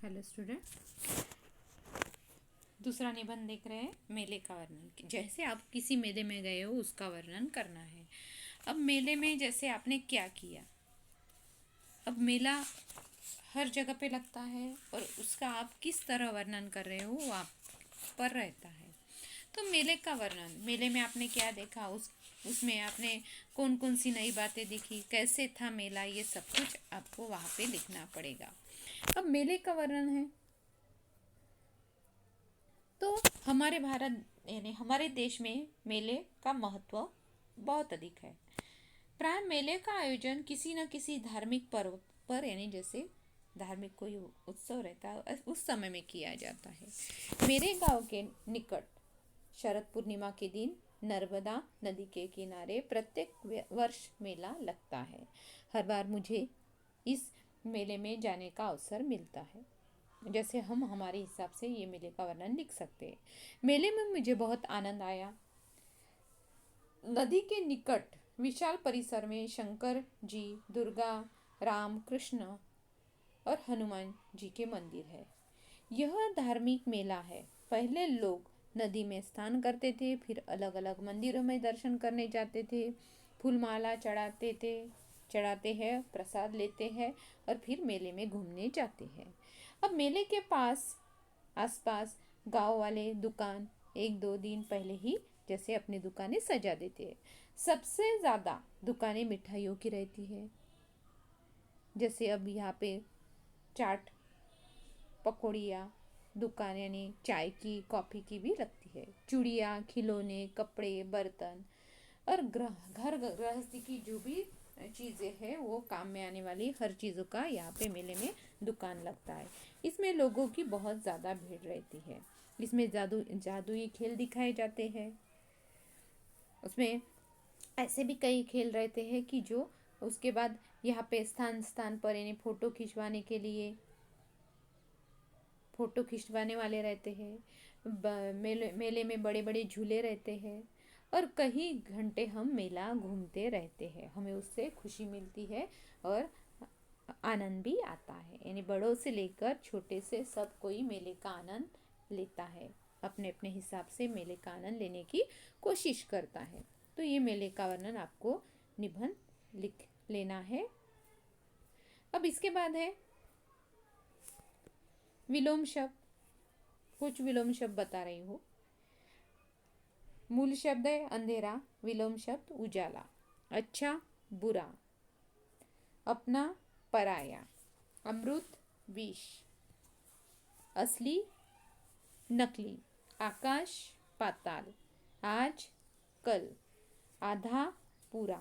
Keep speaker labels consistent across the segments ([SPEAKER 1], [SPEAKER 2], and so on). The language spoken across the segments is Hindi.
[SPEAKER 1] हेलो स्टूडेंट, दूसरा निबंध देख रहे हैं मेले का वर्णन। जैसे आप किसी मेले में गए हो उसका वर्णन करना है। अब मेले में जैसे आपने क्या किया। अब मेला हर जगह पे लगता है और उसका आप किस तरह वर्णन कर रहे हो वो आप पर रहता है। तो मेले का वर्णन, मेले में आपने क्या देखा, उसमें आपने कौन कौन सी नई बातें देखी, कैसे था मेला, ये सब कुछ आपको वहाँ पे लिखना पड़ेगा। अब मेले का वर्णन है तो हमारे भारत यानी हमारे देश में मेले का महत्व बहुत अधिक है। प्राय मेले का आयोजन किसी न किसी धार्मिक पर्व पर यानी जैसे धार्मिक कोई उत्सव रहता है उस समय में किया जाता है। मेरे गांव के निकट शरद पूर्णिमा के दिन नर्मदा नदी के किनारे प्रत्येक वर्ष मेला लगता है। हर बार मुझे इस मेले में जाने का अवसर मिलता है। जैसे हम हमारे हिसाब से ये मेले का वर्णन लिख सकते हैं। मेले में मुझे बहुत आनंद आया। नदी के निकट विशाल परिसर में शंकर जी, दुर्गा, राम, कृष्ण और हनुमान जी के मंदिर है। यह धार्मिक मेला है। पहले लोग नदी में स्नान करते थे, फिर अलग अलग मंदिरों में दर्शन करने जाते थे, फूलमाला चढ़ाते हैं, प्रसाद लेते हैं और फिर मेले में घूमने जाते हैं। अब मेले के आसपास गांव वाले दुकान एक दो दिन पहले ही जैसे अपनी दुकानें सजा देते हैं। सबसे ज़्यादा दुकानें मिठाइयों की रहती है। जैसे अब यहाँ पे चाट, पकौड़िया दुकान यानी चाय की, कॉफ़ी की भी लगती है। चूड़ियाँ, खिलौने, कपड़े, बर्तन और घर गृहस्थी की जो भी चीज़ें हैं वो काम में आने वाली हर चीज़ों का यहाँ पे मेले में दुकान लगता है। इसमें लोगों की बहुत ज़्यादा भीड़ रहती है। इसमें जादुई खेल दिखाए जाते हैं। उसमें ऐसे भी कई खेल रहते हैं कि जो उसके बाद यहाँ पे स्थान स्थान पर यानी फ़ोटो खिंचवाने वाले रहते हैं। मेले में बड़े बड़े झूले रहते हैं और कई घंटे हम मेला घूमते रहते हैं। हमें उससे खुशी मिलती है और आनंद भी आता है। यानी बड़ों से लेकर छोटे से सब कोई मेले का आनंद लेता है, अपने अपने हिसाब से मेले का आनंद लेने की कोशिश करता है। तो ये मेले का वर्णन आपको निबंध लिख लेना है। अब इसके बाद है विलोम शब्द। कुछ विलोम शब्द बता रही हूँ। मूल शब्द है अंधेरा, विलोम शब्द उजाला। अच्छा, बुरा, अपना, पराया, अमृत, विष, असली, नकली, आकाश, पाताल, आज, कल, आधा, पूरा,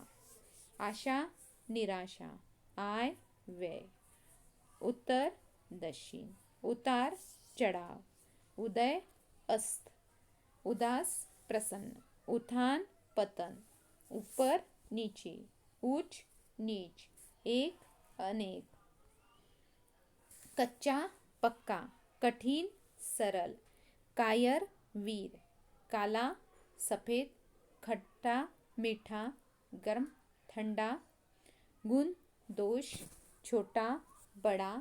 [SPEAKER 1] आशा, निराशा, आय, व्यय, उत्तर, दक्षिण, उतार, चढ़ाव, उदय, अस्त, उदास, प्रसन्न, उत्थान, पतन, ऊपर, नीचे, उच्च, नीच, एक, अनेक, कच्चा, पक्का, कठिन, सरल, कायर, वीर, काला, सफ़ेद, खट्टा, मीठा, गर्म, ठंडा, गुण, दोष, छोटा, बड़ा,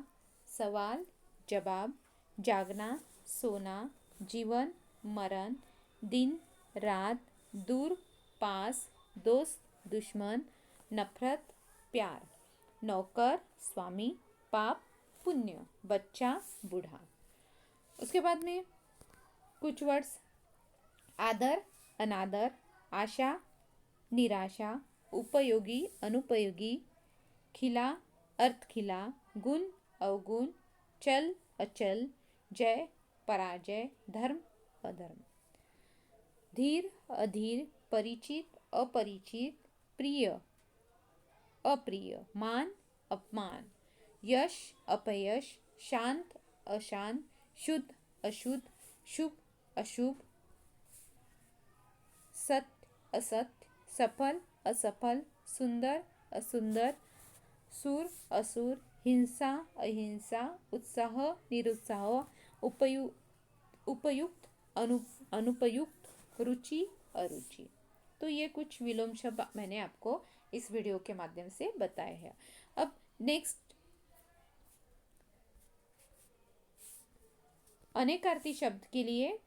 [SPEAKER 1] सवाल, जवाब, जागना, सोना, जीवन, मरण, दिन, रात, दूर, पास, दोस्त, दुश्मन, नफरत, प्यार, नौकर, स्वामी, पाप, पुण्य, बच्चा, बूढ़ा। उसके बाद में कुछ वर्ड्स आदर, अनादर, आशा, निराशा, उपयोगी, अनुपयोगी, खिला, अर्थ खिला, गुण, अवगुण, चल, अचल, जय, पराजय, धर्म, अधर्म, धीर, अधीर, परिचित, अपरिचित, प्रिय, अप्रिय, मान, अपमान, यश, अपयश, शांत, अशांत, शुद्ध, अशुद्ध, शुभ, अशुभ, सत्य, असत्य, सफल, असफल, सुंदर, असुंदर, सुर, असुर, हिंसा, अहिंसा, उत्साह, निरुत्साह, उपयुक्त, अनुपयुक्त, रुचि, अरुचि। तो ये कुछ विलोम शब्द मैंने आपको इस वीडियो के माध्यम से बताए हैं। अब नेक्स्ट अनेकार्थी शब्द के लिए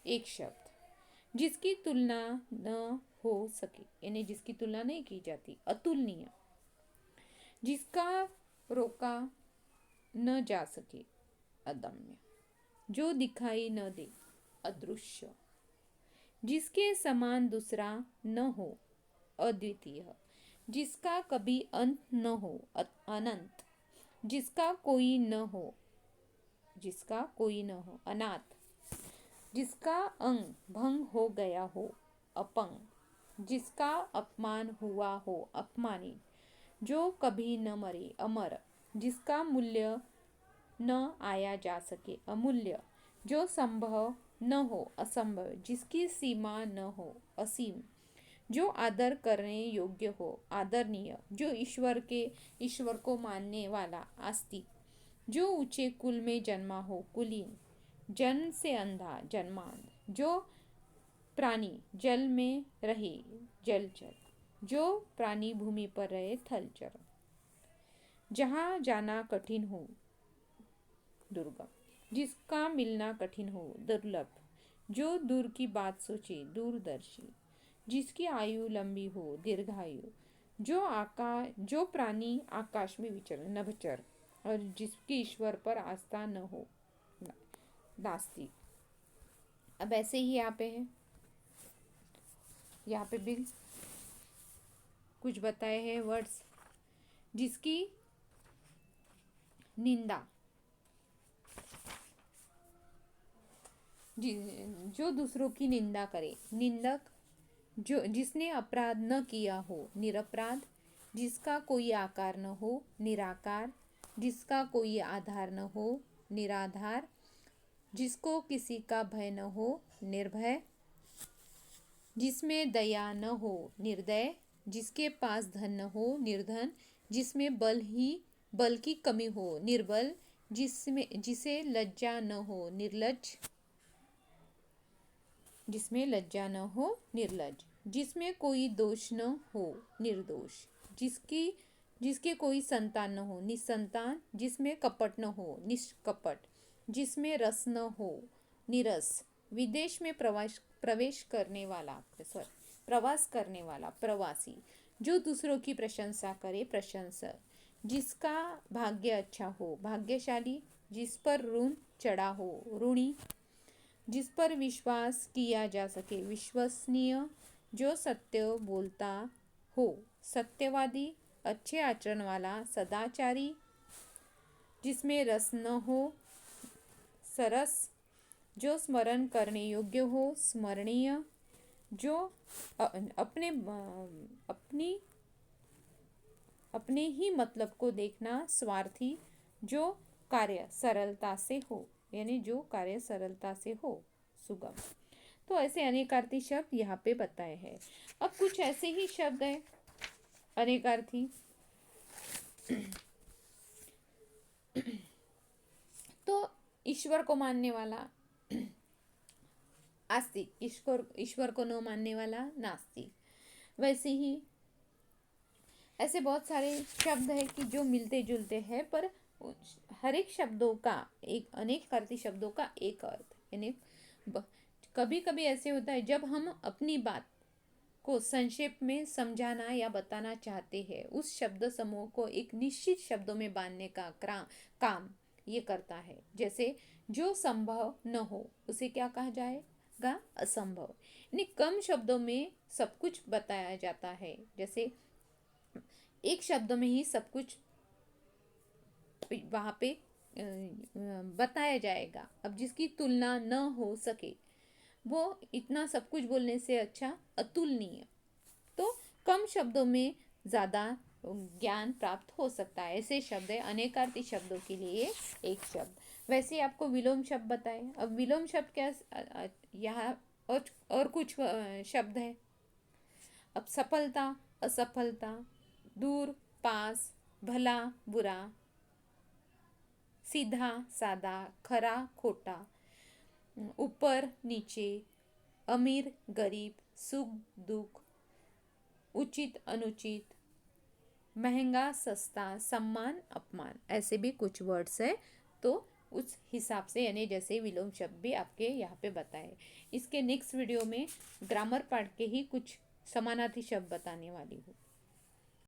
[SPEAKER 1] एक शब्द जिसकी तुलना न हो सके, यानी जिसकी तुलना नहीं की जाती, अतुलनीय। जिसका रोका न जा सके, अदम्य। जो दिखाई न दे, अदृश्य। जिसके समान दूसरा न हो, अद्वितीय। जिसका कभी अंत न हो, अनंत। जिसका कोई न हो, अनाथ। जिसका अंग भंग हो गया हो, अपंग। जिसका अपमान हुआ हो, अपमानित। जो कभी न मरे, अमर। जिसका मूल्य न आया जा सके, अमूल्य। जो संभव न हो, असंभव। जिसकी सीमा न हो, असीम। जो आदर करने योग्य हो, आदरणीय। जो ईश्वर को मानने वाला, आस्तिक। जो ऊंचे कुल में जन्मा हो, कुलीन। जन्म से अंधा, जन्मांध। जो प्राणी जल में रहे, जलचर। जो प्राणी भूमि पर रहे, थलचर। जहाँ जाना कठिन हो, दुर्गम। जिसका मिलना कठिन हो, दुर्लभ। जो दूर की बात सोचे, दूरदर्शी। जिसकी आयु लंबी हो, दीर्घायु। जो प्राणी आकाश में विचरे, नभचर। और जिसकी ईश्वर पर आस्था न हो, नास्तिक। अब ऐसे ही यहाँ पे भी कुछ बताए हैं वर्ड्स। जिसकी निंदा, जो दूसरों की निंदा करे, निंदक। जिसने अपराध न किया हो, निरपराध। जिसका कोई आकार न हो, निराकार। जिसका कोई आधार न हो, निराधार। जिसको किसी का भय न हो, निर्भय। जिसमें दया न हो, निर्दय। जिसके पास धन न हो, निर्धन। जिसमें बल की कमी हो, निर्बल। जिसे लज्जा न हो, निर्लज्ज। जिसमें लज्जा न हो, निर्लज्ज। जिसमें कोई दोष न हो, निर्दोष। जिसके कोई संतान न हो, निसंतान। जिसमें कपट न हो, निष्कपट। जिसमें रस न हो, निरस। विदेश में प्रवास करने वाला, प्रवासी। जो दूसरों की प्रशंसा करे, प्रशंसक। जिसका भाग्य अच्छा हो, भाग्यशाली। जिस पर ऋण चढ़ा हो, ऋणी। जिस पर विश्वास किया जा सके, विश्वसनीय। जो सत्य बोलता हो, सत्यवादी। अच्छे आचरण वाला, सदाचारी। जिसमें रस न हो, सरस। जो स्मरण करने योग्य हो, स्मरणीय। जो अपने ही मतलब को देखना, स्वार्थी। जो कार्य सरलता से हो, यानी जो कार्य सरलता से हो, सुगम। तो ऐसे अनेकार्थी शब्द यहाँ पे बताए हैं। अब कुछ ऐसे ही शब्द है अनेकार्थी। तो ईश्वर को मानने वाला आस्तिक, ईश्वर को न मानने वाला नास्तिक। वैसे ही ऐसे बहुत सारे शब्द है कि जो मिलते जुलते हैं, पर हर एक शब्दों का अनेकार्थी शब्दों का एक अर्थ, यानी कभी कभी ऐसे होता है जब हम अपनी बात को संक्षेप में समझाना या बताना चाहते हैं, उस शब्द समूह को एक निश्चित शब्दों में बांधने का काम ये करता है। जैसे जो संभव न हो, उसे क्या कहा जाएगा, असंभव। यानी कम शब्दों में सब कुछ बताया जाता है। जैसे एक शब्द में ही सब कुछ वहाँ पे बताया जाएगा। अब जिसकी तुलना न हो सके, वो इतना सब कुछ बोलने से अच्छा अतुलनीय। तो कम शब्दों में ज़्यादा ज्ञान प्राप्त हो सकता है। ऐसे शब्द है अनेकार्थी शब्दों के लिए एक शब्द। वैसे आपको विलोम शब्द बताए। अब विलोम शब्द क्या, यहाँ और कुछ शब्द है। अब सफलता, असफलता, दूर, पास, भला, बुरा, सीधा, सादा, खरा, खोटा, ऊपर, नीचे, अमीर, गरीब, सुख, दुख, उचित, अनुचित, महंगा, सस्ता, सम्मान, अपमान। ऐसे भी कुछ वर्ड्स है तो उस हिसाब से यानी जैसे विलोम शब्द भी आपके यहाँ पे बताए। इसके नेक्स्ट वीडियो में ग्रामर पार्ट के ही कुछ समानार्थी शब्द बताने वाली हूँ।